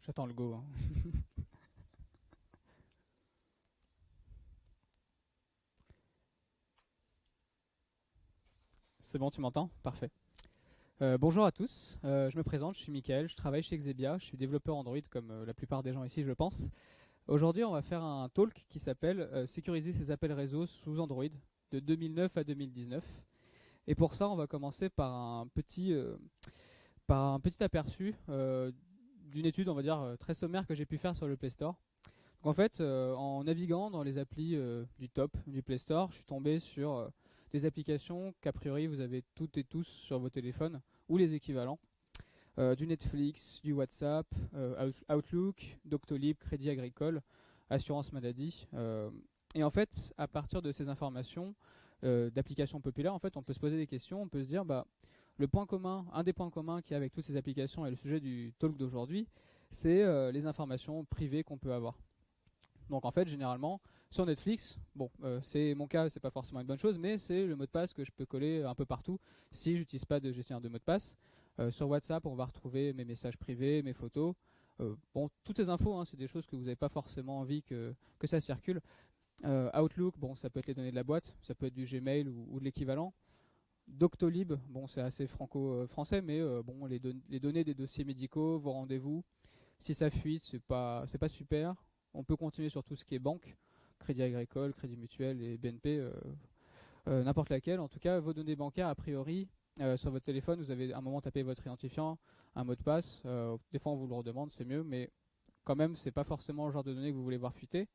J'attends le go, hein. C'est bon, tu m'entends? Parfait. Bonjour à tous, je me présente, je suis Mickaël, je travaille chez Xebia, je suis développeur Android comme la plupart des gens ici je pense. Aujourd'hui on va faire un talk qui s'appelle Sécuriser ses appels réseau sous Android de 2009 à 2019. Et pour ça on va commencer par un petit aperçu d'une étude on va dire très sommaire que j'ai pu faire sur le Play Store. Donc en fait, en naviguant dans les applis du top du Play Store, je suis tombé sur des applications qu'a priori vous avez toutes et tous sur vos téléphones ou les équivalents. Du Netflix, du WhatsApp, Outlook, Doctolib, Crédit Agricole, Assurance Maladie. Et en fait, à partir de ces informations d'applications populaires, en fait, on peut se poser des questions, on peut se dire, bah, un des points communs qu'il y a avec toutes ces applications et le sujet du talk d'aujourd'hui, c'est les informations privées qu'on peut avoir. Donc en fait, généralement, sur Netflix, bon, c'est mon cas, c'est pas forcément une bonne chose, mais c'est le mot de passe que je peux coller un peu partout si j'utilise pas de gestionnaire de mot de passe. Sur WhatsApp, on va retrouver mes messages privés, mes photos. Bon, toutes ces infos, hein, c'est des choses que vous n'avez pas forcément envie que ça circule. Outlook, bon, ça peut être les données de la boîte, ça peut être du Gmail ou de l'équivalent. Doctolib, bon, c'est assez franco-français, mais bon, les données des dossiers médicaux, vos rendez-vous, si ça fuite, c'est pas super. On peut continuer sur tout ce qui est banque, Crédit Agricole, Crédit Mutuel et BNP, n'importe laquelle. En tout cas, vos données bancaires, a priori, sur votre téléphone, vous avez à un moment tapé votre identifiant, un mot de passe. Des fois, on vous le redemande, c'est mieux, mais quand même, c'est pas forcément le genre de données que vous voulez voir fuiter.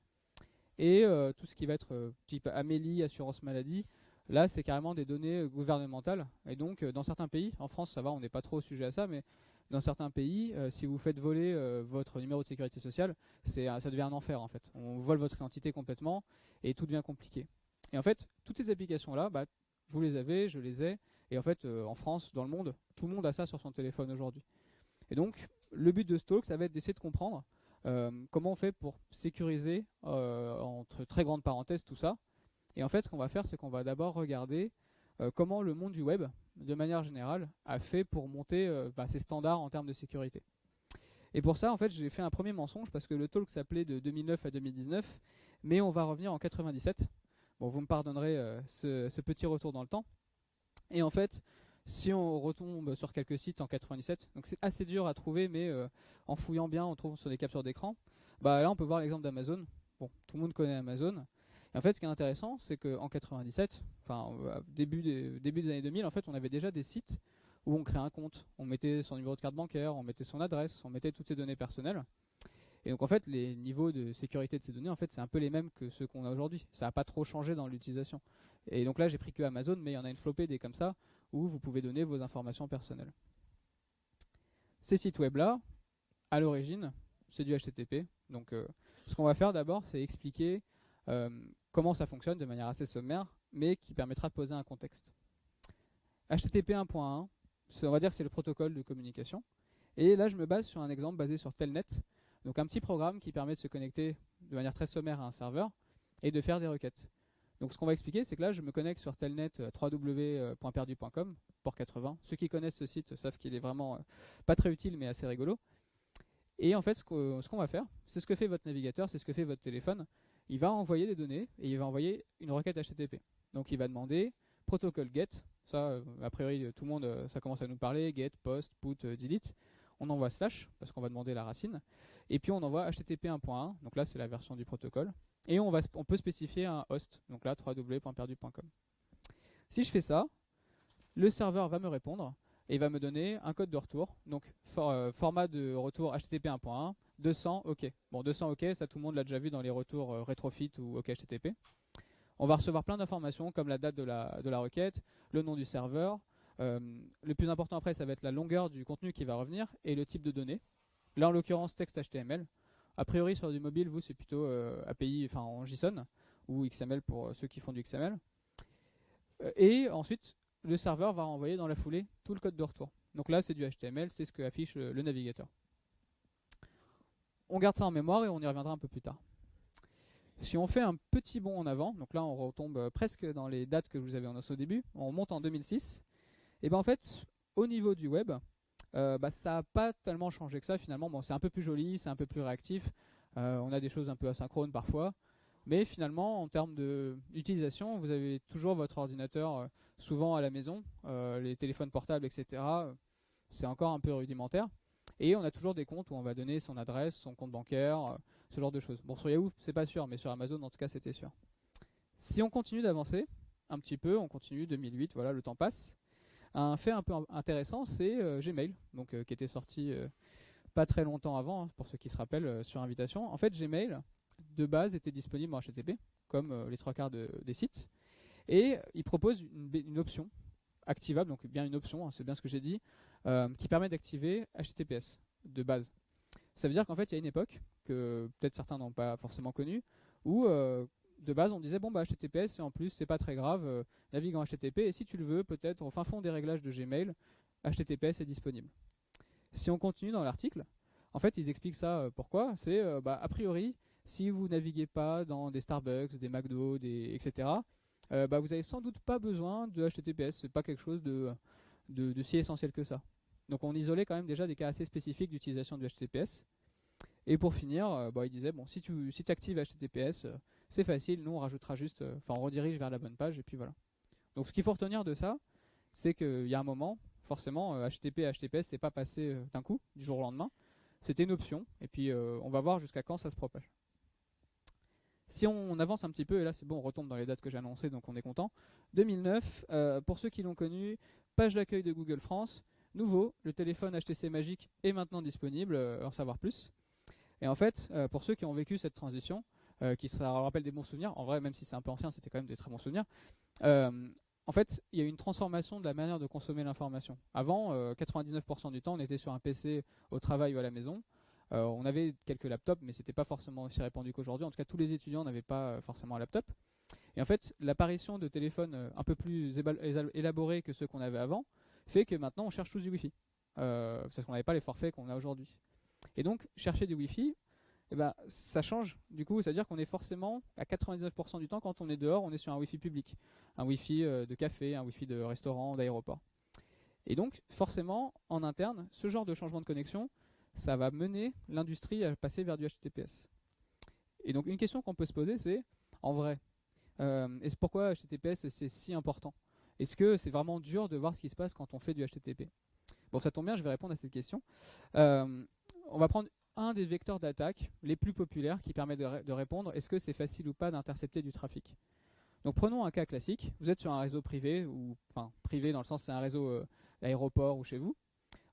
Et tout ce qui va être type Amélie, assurance maladie, là, c'est carrément des données gouvernementales. Et donc, dans certains pays, en France, ça va, on n'est pas trop sujet à ça, mais dans certains pays, si vous faites voler votre numéro de sécurité sociale, ça devient un enfer en fait. On vole votre identité complètement et tout devient compliqué. Et en fait, toutes ces applications-là, bah, vous les avez, je les ai. Et en fait, en France, dans le monde, tout le monde a ça sur son téléphone aujourd'hui. Et donc, le but de ce talk, ça va être d'essayer de comprendre comment on fait pour sécuriser, entre très grandes parenthèses, tout ça. Et en fait, ce qu'on va faire, c'est qu'on va d'abord regarder comment le monde du web, de manière générale, a fait pour monter ses standards en termes de sécurité. Et pour ça, en fait, j'ai fait un premier mensonge parce que le talk s'appelait de 2009 à 2019, mais on va revenir en 97. Bon, vous me pardonnerez ce petit retour dans le temps. Et en fait, si on retombe sur quelques sites en 97, donc c'est assez dur à trouver, mais en fouillant bien, on trouve sur des captures d'écran. Bah là, on peut voir l'exemple d'Amazon. Bon, tout le monde connaît Amazon. Et en fait, ce qui est intéressant, c'est qu'en 97, enfin début des années 2000, en fait, on avait déjà des sites où on créait un compte, on mettait son numéro de carte bancaire, on mettait son adresse, on mettait toutes ses données personnelles. Et donc en fait, les niveaux de sécurité de ces données, en fait, c'est un peu les mêmes que ceux qu'on a aujourd'hui. Ça n'a pas trop changé dans l'utilisation. Et donc là, j'ai pris que Amazon, mais il y en a une flopée des comme ça où vous pouvez donner vos informations personnelles. Ces sites web là, à l'origine, c'est du HTTP. Donc ce qu'on va faire d'abord, c'est expliquer comment ça fonctionne de manière assez sommaire, mais qui permettra de poser un contexte. HTTP 1.1, on va dire que c'est le protocole de communication. Et là, je me base sur un exemple basé sur Telnet, donc un petit programme qui permet de se connecter de manière très sommaire à un serveur et de faire des requêtes. Donc ce qu'on va expliquer, c'est que là, je me connecte sur Telnet www.perdu.com, port 80. Ceux qui connaissent ce site savent qu'il est vraiment pas très utile, mais assez rigolo. Et en fait, ce qu'on va faire, c'est ce que fait votre navigateur, c'est ce que fait votre téléphone. Il va envoyer des données et il va envoyer une requête HTTP. Donc il va demander protocole GET. Ça, a priori, tout le monde, ça commence à nous parler. GET, POST, PUT, DELETE. On envoie slash, parce qu'on va demander la racine. Et puis on envoie HTTP 1.1. Donc là, c'est la version du protocole. Et on peut spécifier un host. Donc là, www.perdu.com. Si je fais ça, le serveur va me répondre et il va me donner un code de retour. Donc format de retour HTTP 1.1, 200 OK. Bon, 200 OK, ça tout le monde l'a déjà vu dans les retours retrofit ou OK HTTP. On va recevoir plein d'informations comme la date de la requête, le nom du serveur. Le plus important après, ça va être la longueur du contenu qui va revenir et le type de données. Là, en l'occurrence, texte HTML. A priori, sur du mobile, vous, c'est plutôt API, enfin en JSON ou XML pour ceux qui font du XML. Et ensuite, le serveur va renvoyer dans la foulée tout le code de retour. Donc là, c'est du HTML, c'est ce que affiche le navigateur. On garde ça en mémoire et on y reviendra un peu plus tard. Si on fait un petit bond en avant, donc là on retombe presque dans les dates que je vous avais annoncées au début, on monte en 2006, et bien en fait, au niveau du web, Ça n'a pas tellement changé que ça finalement. Bon, c'est un peu plus joli, c'est un peu plus réactif. On a des choses un peu asynchrones parfois. Mais finalement, en termes d'utilisation, vous avez toujours votre ordinateur souvent à la maison, les téléphones portables, etc. C'est encore un peu rudimentaire. Et on a toujours des comptes où on va donner son adresse, son compte bancaire, ce genre de choses. Bon, sur Yahoo, c'est pas sûr, mais sur Amazon, en tout cas, c'était sûr. Si on continue d'avancer un petit peu, on continue 2008, voilà, le temps passe. Un fait un peu intéressant, c'est Gmail, donc, qui était sorti pas très longtemps avant, hein, pour ceux qui se rappellent, sur invitation. En fait, Gmail, de base, était disponible en HTTP, comme les trois quarts des sites. Et il propose une option activable, donc bien une option, hein, c'est bien ce que j'ai dit, qui permet d'activer HTTPS de base. Ça veut dire qu'en fait, il y a une époque, que peut-être certains n'ont pas forcément connue, où de base on disait bon bah HTTPS et en plus c'est pas très grave, navigue en HTTP et si tu le veux peut-être au fin fond des réglages de Gmail, HTTPS est disponible. Si on continue dans l'article, en fait ils expliquent ça pourquoi, c'est a priori si vous naviguez pas dans des Starbucks, des McDo, etc., vous avez sans doute pas besoin de HTTPS, c'est pas quelque chose de si essentiel que ça. Donc on isolait quand même déjà des cas assez spécifiques d'utilisation du HTTPS. Et pour finir, il disait bon si tu actives HTTPS, c'est facile, nous on rajoutera juste, on redirige vers la bonne page et puis voilà. Donc ce qu'il faut retenir de ça, c'est qu'il y a un moment, forcément, HTTP et HTTPS c'est pas passé d'un coup, du jour au lendemain. C'était une option et puis on va voir jusqu'à quand ça se propage. Si on avance un petit peu, et là c'est bon, on retombe dans les dates que j'ai annoncées, donc on est content. 2009, pour ceux qui l'ont connu, page d'accueil de Google France, nouveau, le téléphone HTC Magic est maintenant disponible, en savoir plus. Et en fait, pour ceux qui ont vécu cette transition, qui ça rappelle des bons souvenirs, en vrai, même si c'est un peu ancien, c'était quand même des très bons souvenirs. En fait, il y a eu une transformation de la manière de consommer l'information. Avant, 99% du temps, on était sur un PC au travail ou à la maison. On avait quelques laptops, mais c'était pas forcément aussi répandu qu'aujourd'hui. En tout cas, tous les étudiants n'avaient pas forcément un laptop. Et en fait, l'apparition de téléphones un peu plus élaborés que ceux qu'on avait avant fait que maintenant, on cherche tous du Wi-Fi. Parce qu'on n'avait pas les forfaits qu'on a aujourd'hui. Et donc, chercher du Wi-Fi, ça change. Du coup, c'est-à-dire qu'on est forcément, à 99% du temps, quand on est dehors, on est sur un Wi-Fi public. Un Wi-Fi de café, un Wi-Fi de restaurant, d'aéroport. Et donc, forcément, en interne, ce genre de changement de connexion, ça va mener l'industrie à passer vers du HTTPS. Et donc, une question qu'on peut se poser, c'est, en vrai, et pourquoi HTTPS c'est si important? Est-ce que c'est vraiment dur de voir ce qui se passe quand on fait du HTTP? Bon, ça tombe bien, je vais répondre à cette question. On va prendre un des vecteurs d'attaque les plus populaires qui permet de répondre est-ce que c'est facile ou pas d'intercepter du trafic. Donc prenons un cas classique, vous êtes sur un réseau privé, ou enfin privé dans le sens c'est un réseau aéroport ou chez vous.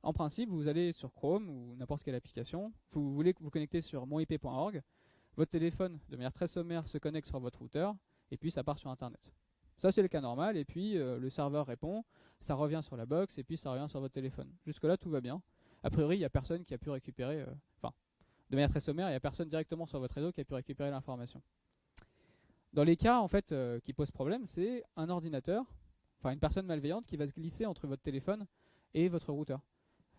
En principe, vous allez sur Chrome ou n'importe quelle application, vous voulez vous connecter sur monip.org, votre téléphone de manière très sommaire se connecte sur votre routeur et puis ça part sur internet. Ça c'est le cas normal et puis le serveur répond, ça revient sur la box et puis ça revient sur votre téléphone. Jusque là tout va bien. A priori il n'y a personne qui a pu récupérer, de manière très sommaire, il n'y a personne directement sur votre réseau qui a pu récupérer l'information. Dans les cas en fait qui posent problème, c'est un ordinateur, une personne malveillante qui va se glisser entre votre téléphone et votre routeur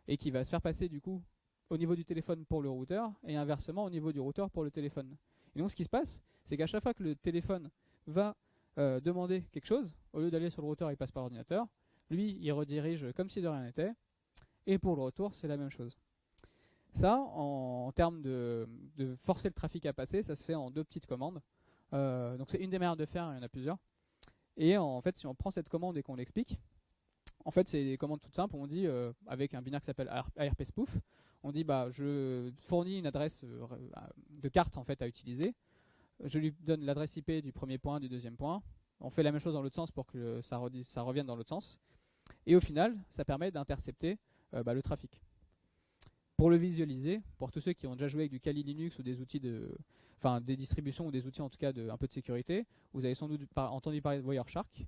et qui va se faire passer du coup au niveau du téléphone pour le routeur et inversement au niveau du routeur pour le téléphone. Et donc ce qui se passe, c'est qu'à chaque fois que le téléphone va demander quelque chose, au lieu d'aller sur le routeur, il passe par l'ordinateur, lui il redirige comme si de rien n'était, et pour le retour c'est la même chose. Ça, en termes de forcer le trafic à passer, ça se fait en 2 petites commandes. Donc c'est une des manières de faire, il y en a plusieurs. Et en fait, si on prend cette commande et qu'on l'explique, en fait, c'est des commandes toutes simples. On dit, avec un binaire qui s'appelle ARP Spoof, on dit je fournis une adresse de carte en fait, à utiliser. Je lui donne l'adresse IP du premier point, du deuxième point. On fait la même chose dans l'autre sens pour que ça revienne dans l'autre sens. Et au final, ça permet d'intercepter le trafic. Pour le visualiser, pour tous ceux qui ont déjà joué avec du Kali Linux ou des outils des distributions ou des outils en tout cas un peu de sécurité, vous avez sans doute entendu parler de Wireshark.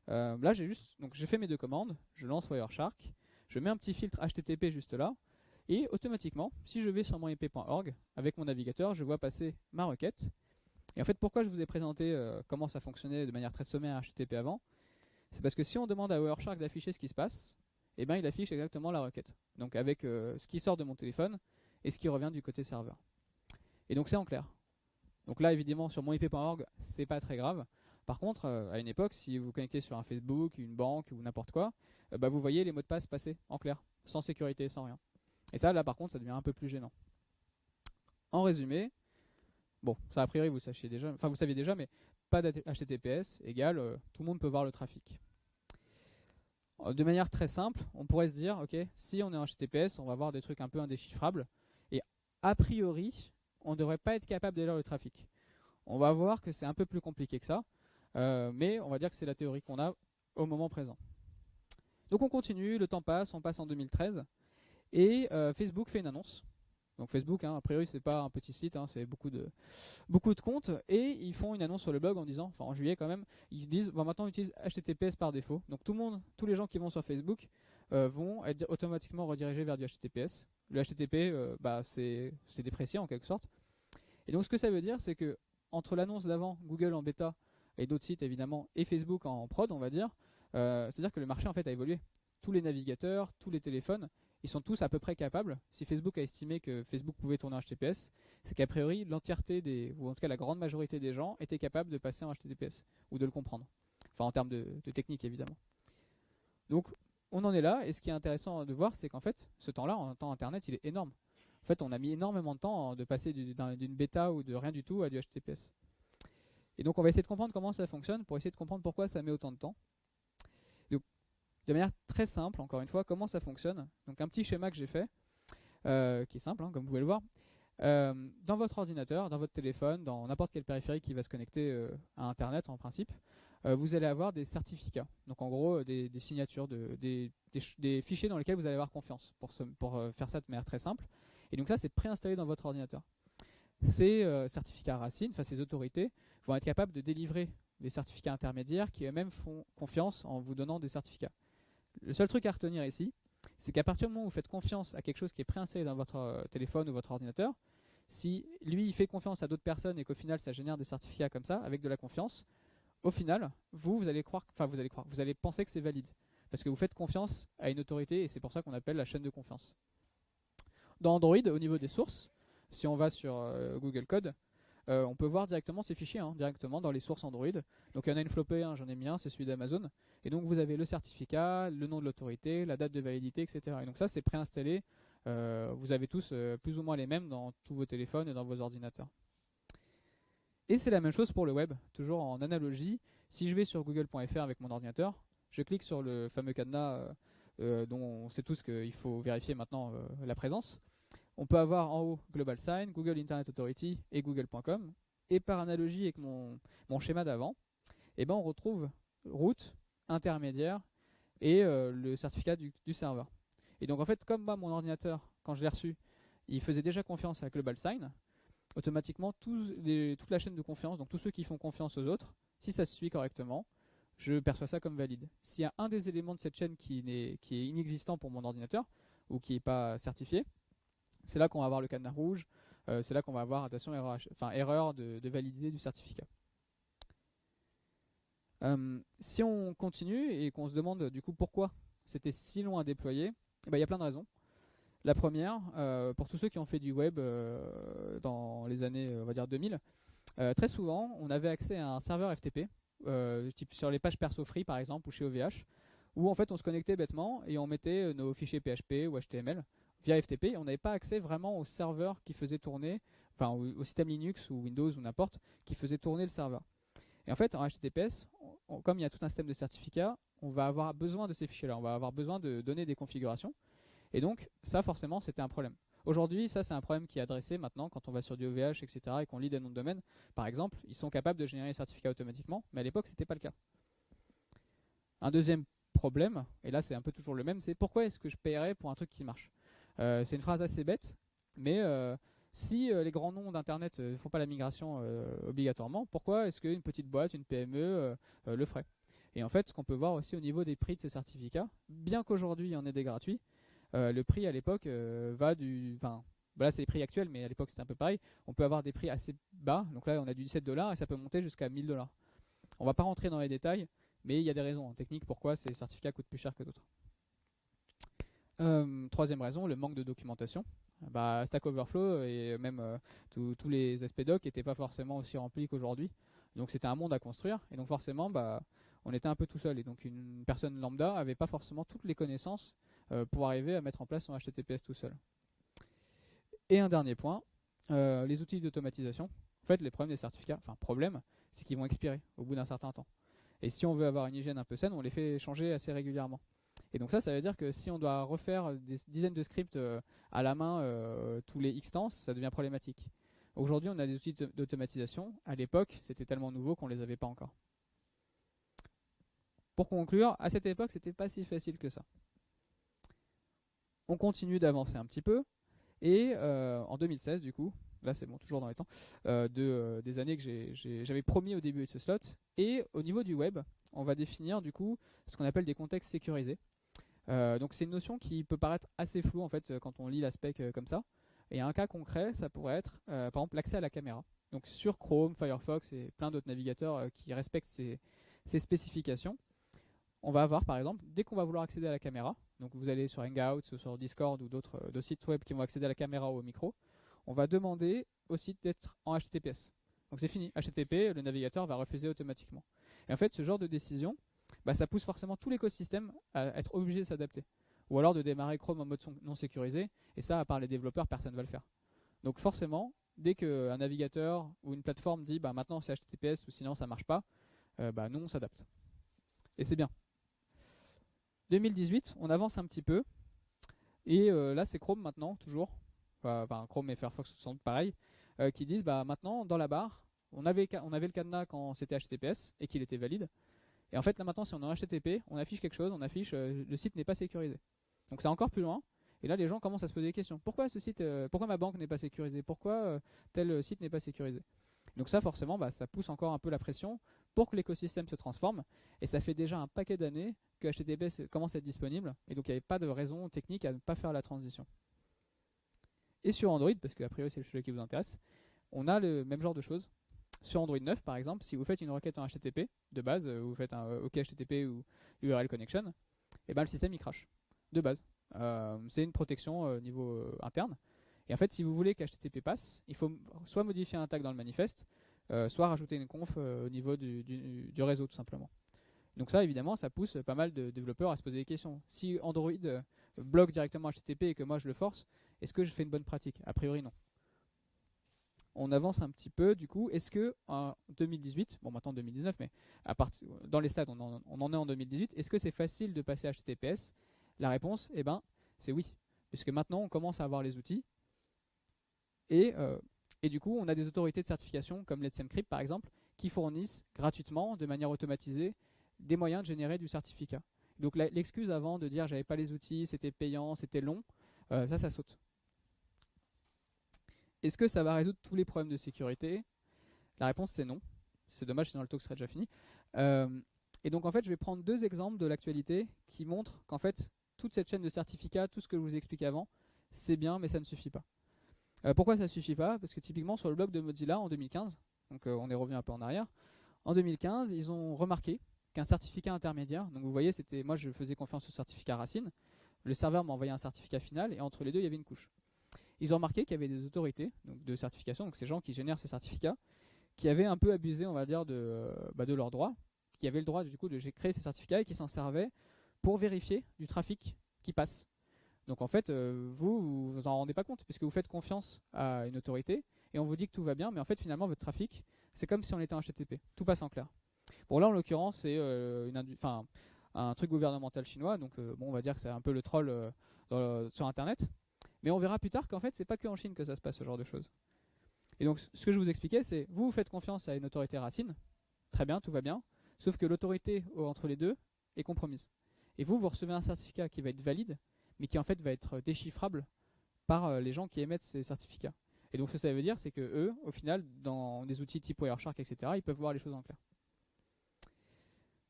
Là, j'ai fait mes 2 commandes, je lance Wireshark, je mets un petit filtre HTTP juste là, et automatiquement, si je vais sur monip.org, avec mon navigateur, je vois passer ma requête. Et en fait, pourquoi je vous ai présenté comment ça fonctionnait de manière très sommaire HTTP avant, c'est parce que si on demande à Wireshark d'afficher ce qui se passe, il affiche exactement la requête. Donc avec ce qui sort de mon téléphone et ce qui revient du côté serveur. Et donc c'est en clair. Donc là, évidemment, sur monip.org, c'est pas très grave. Par contre, à une époque, si vous vous connectez sur un Facebook, une banque ou n'importe quoi, vous voyez les mots de passe passer en clair, sans sécurité, sans rien. Et ça, là par contre, ça devient un peu plus gênant. En résumé, bon, ça a priori vous sachiez déjà, enfin vous saviez déjà, mais pas d'HTTPS égale tout le monde peut voir le trafic. De manière très simple, on pourrait se dire, ok, si on est en HTTPS, on va avoir des trucs un peu indéchiffrables, et a priori, on ne devrait pas être capable de lire le trafic. On va voir que c'est un peu plus compliqué que ça, mais on va dire que c'est la théorie qu'on a au moment présent. Donc on continue, le temps passe, on passe en 2013, et Facebook fait une annonce. Donc Facebook, a priori, c'est pas un petit site, c'est beaucoup de comptes, et ils font une annonce sur le blog en disant, enfin en juillet quand même, ils disent, maintenant on utilise HTTPS par défaut. Donc tous les gens qui vont sur Facebook vont être automatiquement redirigés vers du HTTPS. Le HTTP, c'est déprécié en quelque sorte. Et donc ce que ça veut dire, c'est que entre l'annonce d'avant, Google en bêta, et d'autres sites évidemment, et Facebook en prod, on va dire, c'est-à-dire que le marché en fait a évolué. Tous les navigateurs, tous les téléphones, ils sont tous à peu près capables. Si Facebook a estimé que Facebook pouvait tourner en HTTPS, c'est qu'a priori l'entièreté ou en tout cas la grande majorité des gens étaient capables de passer en HTTPS ou de le comprendre. Enfin en termes de technique évidemment. Donc on en est là, et ce qui est intéressant de voir, c'est qu'en fait ce temps-là, en temps internet, il est énorme. En fait, on a mis énormément de temps de passer d'une bêta ou de rien du tout à du HTTPS. Et donc on va essayer de comprendre comment ça fonctionne pour essayer de comprendre pourquoi ça met autant de temps. Donc, de manière très simple, encore une fois, comment ça fonctionne. Donc un petit schéma que j'ai fait, qui est simple, comme vous pouvez le voir. Dans votre ordinateur, dans votre téléphone, dans n'importe quel périphérique qui va se connecter à Internet en principe, vous allez avoir des certificats. Donc en gros, des signatures, des fichiers dans lesquels vous allez avoir confiance pour faire ça de manière très simple. Et donc ça, c'est préinstallé dans votre ordinateur. Ces certificats racines, ces autorités, vont être capables de délivrer des certificats intermédiaires qui eux-mêmes font confiance en vous donnant des certificats. Le seul truc à retenir ici, c'est qu'à partir du moment où vous faites confiance à quelque chose qui est préinstallé dans votre téléphone ou votre ordinateur, si lui il fait confiance à d'autres personnes et qu'au final ça génère des certificats comme ça, avec de la confiance, au final, vous allez penser que c'est valide. Parce que vous faites confiance à une autorité, et c'est pour ça qu'on appelle la chaîne de confiance. Dans Android, au niveau des sources, si on va sur Google Code, on peut voir directement ces fichiers, directement dans les sources Android. Donc il y en a une flopée, j'en ai mis un, c'est celui d'Amazon. Et donc vous avez le certificat, le nom de l'autorité, la date de validité, etc. Et donc ça c'est préinstallé. Vous avez tous plus ou moins les mêmes dans tous vos téléphones et dans vos ordinateurs. Et c'est la même chose pour le web, toujours en analogie. Si je vais sur google.fr avec mon ordinateur, je clique sur le fameux cadenas dont on sait tous qu'il faut vérifier maintenant la présence. On peut avoir en haut Global Sign, Google Internet Authority et Google.com. Et par analogie avec mon schéma d'avant, on retrouve route, intermédiaire et le certificat du serveur. Et donc en fait, comme moi, mon ordinateur, quand je l'ai reçu, il faisait déjà confiance à Global Sign, automatiquement toute la chaîne de confiance, donc tous ceux qui font confiance aux autres, si ça se suit correctement, je perçois ça comme valide. S'il y a un des éléments de cette chaîne qui est inexistant pour mon ordinateur ou qui n'est pas certifié, c'est là qu'on va avoir le cadenas rouge, c'est là qu'on va avoir, attention, erreur de valider du certificat. Si on continue et qu'on se demande du coup pourquoi c'était si long à déployer, il y a plein de raisons. La première, pour tous ceux qui ont fait du web dans les années on va dire 2000, très souvent on avait accès à un serveur FTP, type sur les pages perso free par exemple ou chez OVH, où en fait on se connectait bêtement et on mettait nos fichiers PHP ou HTML via FTP, et on n'avait pas accès vraiment au serveur qui faisait tourner, enfin au système Linux ou Windows ou n'importe, qui faisait tourner le serveur. Et en fait en HTTPS, comme il y a tout un système de certificats, on va avoir besoin de ces fichiers-là, on va avoir besoin de donner des configurations. Et donc, ça, forcément, c'était un problème. Aujourd'hui, ça, c'est un problème qui est adressé maintenant quand on va sur du OVH, etc., et qu'on lit des noms de domaine. Par exemple, ils sont capables de générer les certificats automatiquement, mais à l'époque, ce n'était pas le cas. Un deuxième problème, et là, c'est un peu toujours le même, c'est pourquoi est-ce que je paierais pour un truc qui marche ? C'est une phrase assez bête, mais si les grands noms d'Internet ne font pas la migration obligatoirement, pourquoi est-ce qu'une petite boîte, une PME, le ferait ? Et en fait, ce qu'on peut voir aussi au niveau des prix de ces certificats, bien qu'aujourd'hui, il y en ait des gratuits, le prix à l'époque va du... Enfin, là c'est les prix actuels, mais à l'époque c'était un peu pareil. On peut avoir des prix assez bas, donc là on a du $17 et ça peut monter jusqu'à $1000. On va pas rentrer dans les détails, mais il y a des raisons techniques pourquoi ces certificats coûtent plus cher que d'autres. Troisième raison, le manque de documentation. Stack Overflow et même tous les aspects doc n'étaient pas forcément aussi remplis qu'aujourd'hui. Donc c'était un monde à construire, et donc forcément, on était un peu tout seul. Et donc une personne lambda avait pas forcément toutes les connaissances pour arriver à mettre en place son HTTPS tout seul. Et un dernier point, les outils d'automatisation. En fait, les problèmes des certificats, c'est qu'ils vont expirer au bout d'un certain temps. Et si on veut avoir une hygiène un peu saine, on les fait changer assez régulièrement. Et donc ça veut dire que si on doit refaire des dizaines de scripts à la main tous les X temps, ça devient problématique. Aujourd'hui, on a des outils d'automatisation. À l'époque, c'était tellement nouveau qu'on ne les avait pas encore. Pour conclure, à cette époque, c'était pas si facile que ça. On continue d'avancer un petit peu. Et en 2016, du coup, là c'est bon, toujours dans les temps, des années que j'avais promis au début de ce slot. Et au niveau du web, on va définir du coup ce qu'on appelle des contextes sécurisés. Donc c'est une notion qui peut paraître assez floue en fait quand on lit la spec comme ça. Et un cas concret, ça pourrait être par exemple l'accès à la caméra. Donc sur Chrome, Firefox et plein d'autres navigateurs qui respectent ces spécifications, on va avoir par exemple, dès qu'on va vouloir accéder à la caméra, donc vous allez sur Hangouts, sur Discord ou d'autres sites web qui vont accéder à la caméra ou au micro, on va demander au site d'être en HTTPS. Donc c'est fini, HTTP, le navigateur va refuser automatiquement. Et en fait, ce genre de décision, ça pousse forcément tout l'écosystème à être obligé de s'adapter. Ou alors de démarrer Chrome en mode non sécurisé, et ça, à part les développeurs, personne ne va le faire. Donc forcément, dès qu'un navigateur ou une plateforme dit maintenant c'est HTTPS ou sinon ça ne marche pas, nous on s'adapte. Et c'est bien. 2018, on avance un petit peu, et là c'est Chrome maintenant, toujours, Chrome et Firefox sont pareil, qui disent maintenant dans la barre, on avait le cadenas quand c'était HTTPS et qu'il était valide, et en fait là maintenant si on est en HTTP, on affiche quelque chose, on affiche le site n'est pas sécurisé. Donc c'est encore plus loin, et là les gens commencent à se poser des questions. Pourquoi ce site, pourquoi ma banque n'est pas sécurisée? Pourquoi tel site n'est pas sécurisé? Donc ça forcément ça pousse encore un peu la pression pour que l'écosystème se transforme, et ça fait déjà un paquet d'années que HTTPS commence à être disponible, et donc il n'y avait pas de raison technique à ne pas faire la transition. Et sur Android, parce qu'a priori c'est le sujet qui vous intéresse, on a le même genre de choses. Sur Android 9 par exemple, si vous faites une requête en HTTP de base, vous faites un OK HTTP ou URL connection, et le système il crache de base. C'est une protection au niveau interne. Et en fait, si vous voulez qu'HTTP passe, il faut soit modifier un tag dans le manifeste, soit rajouter une conf au niveau du réseau tout simplement. Donc ça, évidemment, ça pousse pas mal de développeurs à se poser des questions. Si Android bloque directement HTTP et que moi je le force, est-ce que je fais une bonne pratique? A priori, non. On avance un petit peu, du coup. Est-ce que en 2018, bon maintenant 2019, mais dans les stades, on en est en 2018, est-ce que c'est facile de passer à HTTPS? La réponse, c'est oui. Puisque maintenant, on commence à avoir les outils. Et du coup, on a des autorités de certification, comme Let's Encrypt par exemple, qui fournissent gratuitement, de manière automatisée, des moyens de générer du certificat. Donc l'excuse avant de dire j'avais pas les outils, c'était payant, c'était long, ça saute. Est-ce que ça va résoudre tous les problèmes de sécurité? La réponse c'est non. C'est dommage, sinon le talk serait déjà fini. Et donc en fait, je vais prendre deux exemples de l'actualité qui montrent qu'en fait, toute cette chaîne de certificats, tout ce que je vous ai expliqué avant, c'est bien, mais ça ne suffit pas. Pourquoi ça ne suffit pas? Parce que typiquement sur le blog de Mozilla en 2015, donc on est revenu un peu en arrière, en 2015, ils ont remarqué qu'un certificat intermédiaire, donc vous voyez, moi je faisais confiance au certificat Racine, le serveur m'a envoyé un certificat final, et entre les deux, il y avait une couche. Ils ont remarqué qu'il y avait des autorités de certification, donc ces gens qui génèrent ces certificats, qui avaient un peu abusé, on va dire, de leurs droits, qui avaient le droit du coup de créer ces certificats et qui s'en servaient pour vérifier du trafic qui passe. Donc en fait, vous en rendez pas compte, puisque vous faites confiance à une autorité, et on vous dit que tout va bien, mais en fait finalement votre trafic, c'est comme si on était en HTTP, tout passe en clair. Bon là en l'occurrence c'est un truc gouvernemental chinois, donc on va dire que c'est un peu le troll sur internet, mais on verra plus tard qu'en fait c'est pas que en Chine que ça se passe ce genre de choses. Et donc ce que je vous expliquais, c'est vous faites confiance à une autorité Racine, très bien, tout va bien, sauf que l'autorité entre les deux est compromise. Et vous recevez un certificat qui va être valide, mais qui en fait va être déchiffrable par les gens qui émettent ces certificats. Et donc ce que ça veut dire, c'est que eux, au final, dans des outils type Wireshark, etc., ils peuvent voir les choses en clair.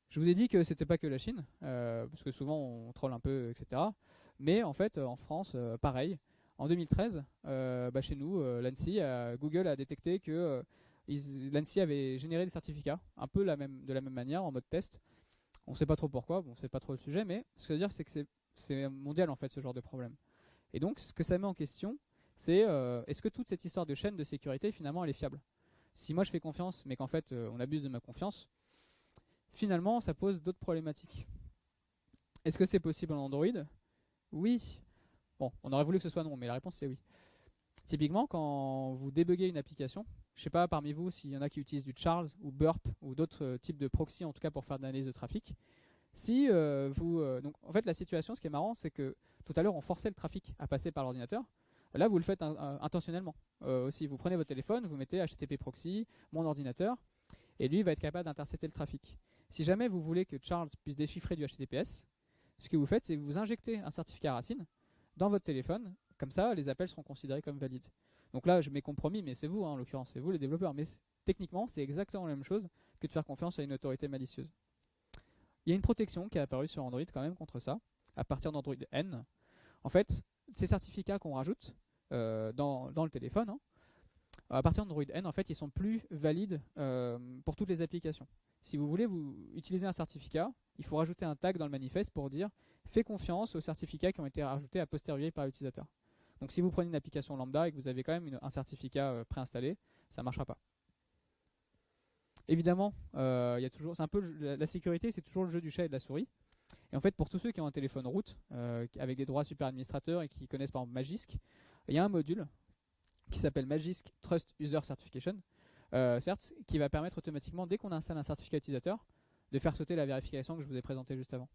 Je vous ai dit que c'était pas que la Chine, parce que souvent on troll un peu, etc. Mais en fait, en France, pareil. En 2013, chez nous, l'ANSSI, Google a détecté que l'ANSSI avait généré des certificats, un peu de la même manière, en mode test. On ne sait pas trop pourquoi, bon, c'est pas trop le sujet, mais ce que ça veut dire, c'est que c'est mondial en fait, ce genre de problème. Et donc, ce que ça met en question, c'est est-ce que toute cette histoire de chaîne de sécurité, finalement, elle est fiable? Si moi je fais confiance, mais qu'en fait on abuse de ma confiance, finalement ça pose d'autres problématiques. Est-ce que c'est possible en Android? Oui. Bon, on aurait voulu que ce soit non, mais la réponse c'est oui. Typiquement, quand vous débuguez une application, je ne sais pas parmi vous s'il y en a qui utilisent du Charles ou Burp ou d'autres types de proxy, en tout cas pour faire de l'analyse de trafic. Si donc en fait la situation, ce qui est marrant, c'est que tout à l'heure on forçait le trafic à passer par l'ordinateur. Là, vous le faites intentionnellement. Aussi, vous prenez votre téléphone, vous mettez HTTP proxy, mon ordinateur, et lui va être capable d'intercepter le trafic. Si jamais vous voulez que Charles puisse déchiffrer du HTTPS, ce que vous faites, c'est que vous injectez un certificat racine dans votre téléphone. Comme ça, les appels seront considérés comme valides. Donc là, je mets compromis, mais c'est vous, en l'occurrence, c'est vous les développeurs. Mais techniquement, c'est exactement la même chose que de faire confiance à une autorité malicieuse. Il y a une protection qui est apparue sur Android quand même contre ça, à partir d'Android N. En fait, ces certificats qu'on rajoute dans le téléphone, à partir d'Android N, en fait, ils sont plus valides pour toutes les applications. Si vous voulez vous utiliser un certificat, il faut rajouter un tag dans le manifeste pour dire « Fais confiance aux certificats qui ont été rajoutés a posteriori par l'utilisateur ». Donc si vous prenez une application lambda et que vous avez quand même un certificat préinstallé, ça ne marchera pas. Évidemment, y a toujours, c'est un peu la sécurité, c'est toujours le jeu du chat et de la souris. Et en fait, pour tous ceux qui ont un téléphone root, avec des droits super administrateurs et qui connaissent par exemple Magisk, il y a un module qui s'appelle Magisk Trust User Certification, certes, qui va permettre automatiquement, dès qu'on installe un certificat utilisateur, de faire sauter la vérification que je vous ai présentée juste avant.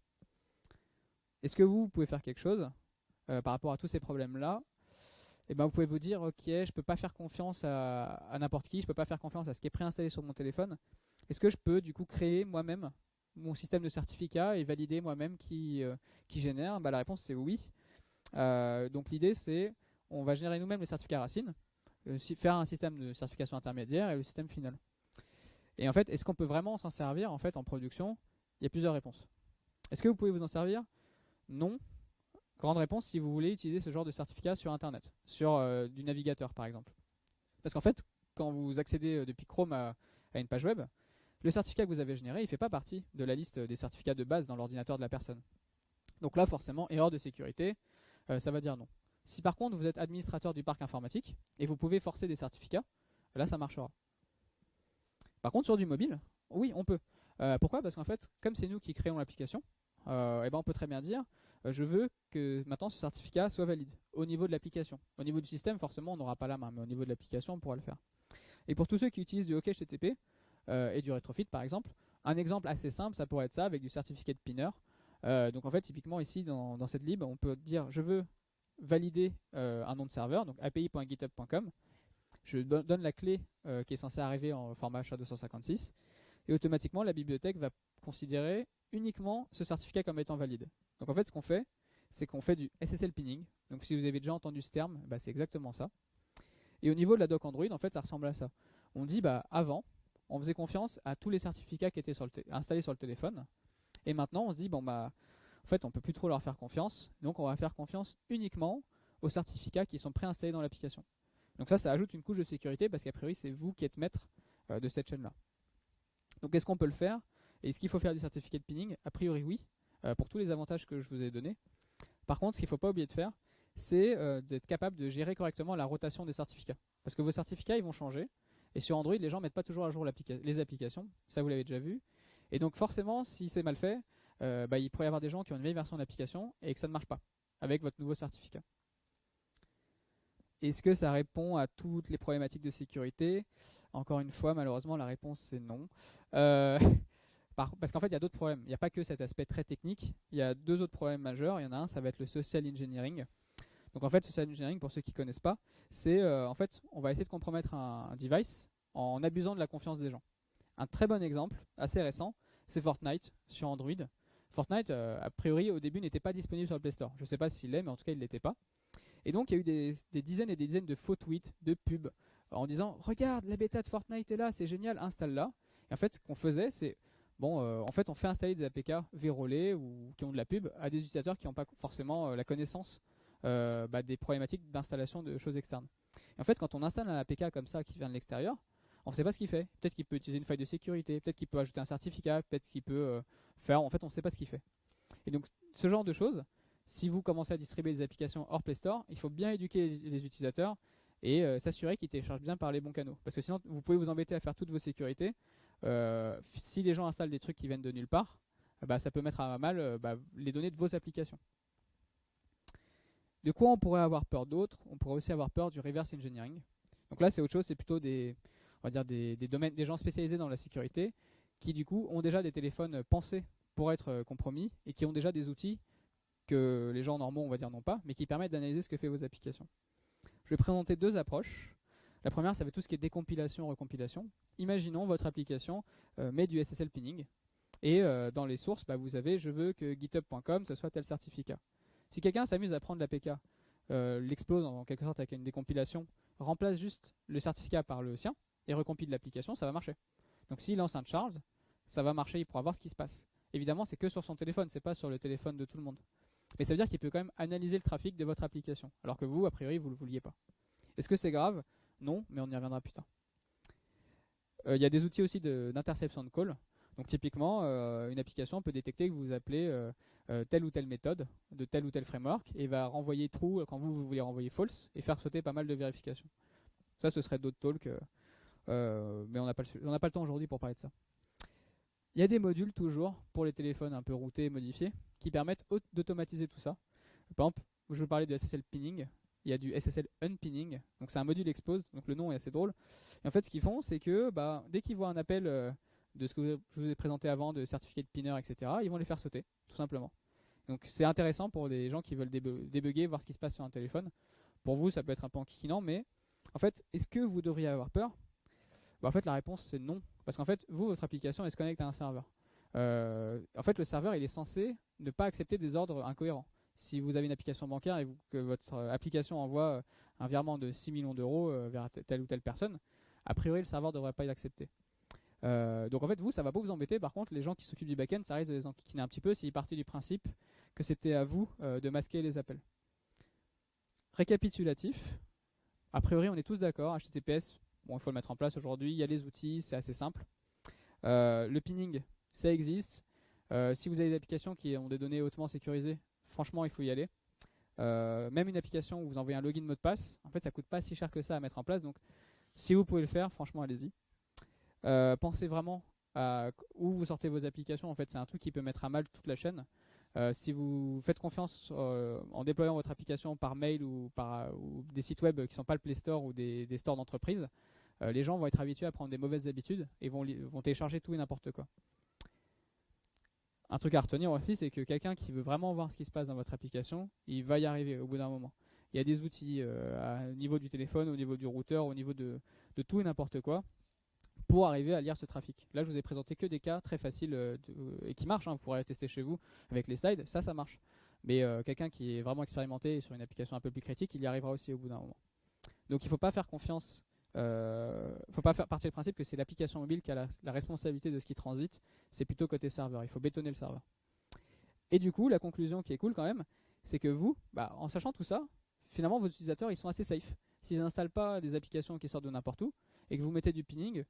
Est-ce que vous pouvez faire quelque chose par rapport à tous ces problèmes-là? Eh ben, vous pouvez vous dire, ok, je ne peux pas faire confiance à n'importe qui, je ne peux pas faire confiance à ce qui est préinstallé sur mon téléphone. Est-ce que je peux du coup créer moi-même mon système de certificat et valider moi-même qui génère? La réponse c'est oui. Donc l'idée c'est, on va générer nous-mêmes le certificat racine, faire un système de certification intermédiaire et le système final. Et en fait, est-ce qu'on peut vraiment s'en servir en fait en production? Il y a plusieurs réponses. Est-ce que vous pouvez vous en servir? Non. Grande réponse si vous voulez utiliser ce genre de certificat sur Internet, sur du navigateur par exemple. Parce qu'en fait, quand vous accédez depuis Chrome à une page web, le certificat que vous avez généré, il ne fait pas partie de la liste des certificats de base dans l'ordinateur de la personne. Donc là, forcément, erreur de sécurité, ça va dire non. Si par contre vous êtes administrateur du parc informatique et vous pouvez forcer des certificats, là ça marchera. Par contre, sur du mobile, oui, on peut. Pourquoi? Parce qu'en fait, comme c'est nous qui créons l'application, on peut très bien dire je veux que maintenant ce certificat soit valide au niveau de l'application. Au niveau du système, forcément, on n'aura pas la main, mais au niveau de l'application, on pourra le faire. Et pour tous ceux qui utilisent du OkHTTP et du Retrofit, par exemple, un exemple assez simple, ça pourrait être ça avec du certificat de pinner. Donc en fait, typiquement ici, dans cette lib, on peut dire je veux valider un nom de serveur, donc api.github.com. Je donne la clé qui est censée arriver en format SHA-256 et automatiquement la bibliothèque va considérer uniquement ce certificat comme étant valide. Donc en fait ce qu'on fait, c'est qu'on fait du SSL pinning. Donc si vous avez déjà entendu ce terme, c'est exactement ça. Et au niveau de la doc Android, en fait ça ressemble à ça. On dit avant, on faisait confiance à tous les certificats qui étaient installés sur le téléphone. Et maintenant on se dit en fait on peut plus trop leur faire confiance. Donc on va faire confiance uniquement aux certificats qui sont préinstallés dans l'application. Donc ça ajoute une couche de sécurité parce qu'a priori c'est vous qui êtes maître de cette chaîne-là. Donc est-ce qu'on peut le faire? Et est-ce qu'il faut faire du certificat de pinning? A priori oui, pour tous les avantages que je vous ai donnés. Par contre, ce qu'il ne faut pas oublier de faire, c'est d'être capable de gérer correctement la rotation des certificats. Parce que vos certificats, ils vont changer. Et sur Android, les gens ne mettent pas toujours à jour les applications. Ça, vous l'avez déjà vu. Et donc forcément, si c'est mal fait, il pourrait y avoir des gens qui ont une vieille version de l'application et que ça ne marche pas avec votre nouveau certificat. Est-ce que ça répond à toutes les problématiques de sécurité? Encore une fois, malheureusement, la réponse c'est non. Parce qu'en fait, il y a d'autres problèmes. Il n'y a pas que cet aspect très technique. Il y a deux autres problèmes majeurs. Il y en a un, ça va être le social engineering. Donc en fait, social engineering, pour ceux qui ne connaissent pas, c'est en fait, on va essayer de compromettre un device en abusant de la confiance des gens. Un très bon exemple, assez récent, c'est Fortnite sur Android. Fortnite, a priori, au début, n'était pas disponible sur le Play Store. Je ne sais pas s'il l'est, mais en tout cas, il ne l'était pas. Et donc, il y a eu des dizaines et des dizaines de faux tweets, de pubs, en disant « Regarde, la bêta de Fortnite est là, c'est génial, installe-la ». Et en fait, ce qu'on faisait, c'est en fait, on fait installer des APK vérolés ou qui ont de la pub à des utilisateurs qui n'ont pas forcément la connaissance des problématiques d'installation de choses externes. Et en fait, quand on installe un APK comme ça qui vient de l'extérieur, on ne sait pas ce qu'il fait. Peut-être qu'il peut utiliser une faille de sécurité, peut-être qu'il peut ajouter un certificat, peut-être qu'il peut faire... En fait, on ne sait pas ce qu'il fait. Et donc, ce genre de choses, si vous commencez à distribuer des applications hors Play Store, il faut bien éduquer les utilisateurs et s'assurer qu'il télécharge bien par les bons canaux. Parce que sinon, vous pouvez vous embêter à faire toutes vos sécurités. Si les gens installent des trucs qui viennent de nulle part, bah, ça peut mettre à mal les données de vos applications. De quoi on pourrait avoir peur d'autre? On pourrait aussi avoir peur du reverse engineering. Donc là, c'est autre chose, c'est plutôt on va dire des domaines, des gens spécialisés dans la sécurité qui du coup ont déjà des téléphones pensés pour être compromis et qui ont déjà des outils que les gens normaux, on va dire, n'ont pas, mais qui permettent d'analyser ce que fait vos applications. Je vais présenter deux approches. La première, ça va être tout ce qui est décompilation, recompilation. Imaginons votre application met du SSL pinning et dans les sources, vous avez je veux que github.com ce soit tel certificat. Si quelqu'un s'amuse à prendre l'APK, l'explose en quelque sorte avec une décompilation, remplace juste le certificat par le sien et recompile l'application, ça va marcher. Donc s'il lance un Charles, ça va marcher, il pourra voir ce qui se passe. Évidemment, c'est que sur son téléphone, c'est pas sur le téléphone de tout le monde. Mais ça veut dire qu'il peut quand même analyser le trafic de votre application, alors que vous, a priori, vous ne le vouliez pas. Est-ce que c'est grave? Non, mais on y reviendra plus tard. Il y a des outils aussi d'interception de call. Donc typiquement, une application peut détecter que vous appelez telle ou telle méthode de tel ou tel framework et va renvoyer true quand vous voulez renvoyer false et faire sauter pas mal de vérifications. Ça, ce serait d'autres talks, mais on n'a pas le temps aujourd'hui pour parler de ça. Il y a des modules toujours pour les téléphones un peu routés et modifiés qui permettent d'automatiser tout ça. Par exemple, je vous parlais du SSL pinning. Il y a du SSL unpinning. Donc c'est un module exposed. Donc le nom est assez drôle. Et en fait, ce qu'ils font, c'est que dès qu'ils voient un appel de ce que je vous ai présenté avant, de certificat de pinner, etc., ils vont les faire sauter, tout simplement. Donc c'est intéressant pour des gens qui veulent débugger, voir ce qui se passe sur un téléphone. Pour vous, ça peut être un peu enquiquinant, mais en fait, est-ce que vous devriez avoir peur? En fait, la réponse c'est non. Parce qu'en fait, votre application, elle se connecte à un serveur. En fait, le serveur, il est censé ne pas accepter des ordres incohérents. Si vous avez une application bancaire et que votre application envoie un virement de 6 millions d'euros vers telle ou telle personne, a priori, le serveur ne devrait pas l'accepter. Donc en fait, ça ne va pas vous embêter. Par contre, les gens qui s'occupent du back-end, ça risque de les enquiquiner un petit peu s'ils partaient du principe que c'était à vous de masquer les appels. Récapitulatif. A priori, on est tous d'accord. HTTPS, il faut le mettre en place aujourd'hui. Il y a les outils, c'est assez simple. Le pinning, ça existe. Si vous avez des applications qui ont des données hautement sécurisées, franchement, il faut y aller. Même une application où vous envoyez un login mot de passe, en fait, ça coûte pas si cher que ça à mettre en place. Donc, si vous pouvez le faire, franchement, allez-y. Pensez vraiment à où vous sortez vos applications. En fait, c'est un truc qui peut mettre à mal toute la chaîne. Si vous faites confiance en déployant votre application par mail ou des sites web qui ne sont pas le Play Store ou des stores d'entreprise, les gens vont être habitués à prendre des mauvaises habitudes et vont télécharger tout et n'importe quoi. Un truc à retenir aussi, c'est que quelqu'un qui veut vraiment voir ce qui se passe dans votre application, il va y arriver au bout d'un moment. Il y a des outils au niveau du téléphone, au niveau du routeur, au niveau de tout et n'importe quoi, pour arriver à lire ce trafic. Là, je vous ai présenté que des cas très faciles et qui marchent. Vous pourrez tester chez vous avec les slides, ça marche. Mais quelqu'un qui est vraiment expérimenté sur une application un peu plus critique, il y arrivera aussi au bout d'un moment. Donc il ne faut pas faire confiance, faut pas faire partir du principe que c'est l'application mobile qui a la responsabilité de ce qui transite, c'est plutôt côté serveur, il faut bétonner le serveur. Et du coup, la conclusion qui est cool quand même, c'est que vous, en sachant tout ça, finalement vos utilisateurs ils sont assez safe. S'ils n'installent pas des applications qui sortent de n'importe où et que vous mettez du pinning,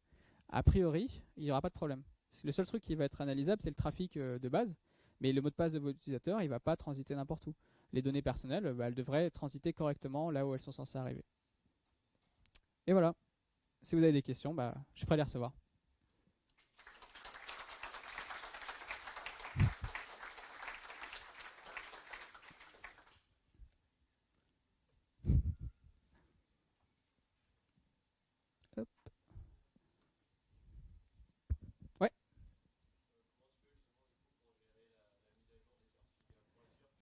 a priori, il n'y aura pas de problème. Le seul truc qui va être analysable, c'est le trafic de base, mais le mot de passe de vos utilisateurs, il ne va pas transiter n'importe où. Les données personnelles, elles devraient transiter correctement là où elles sont censées arriver. Et voilà. Si vous avez des questions, je suis prêt à les recevoir.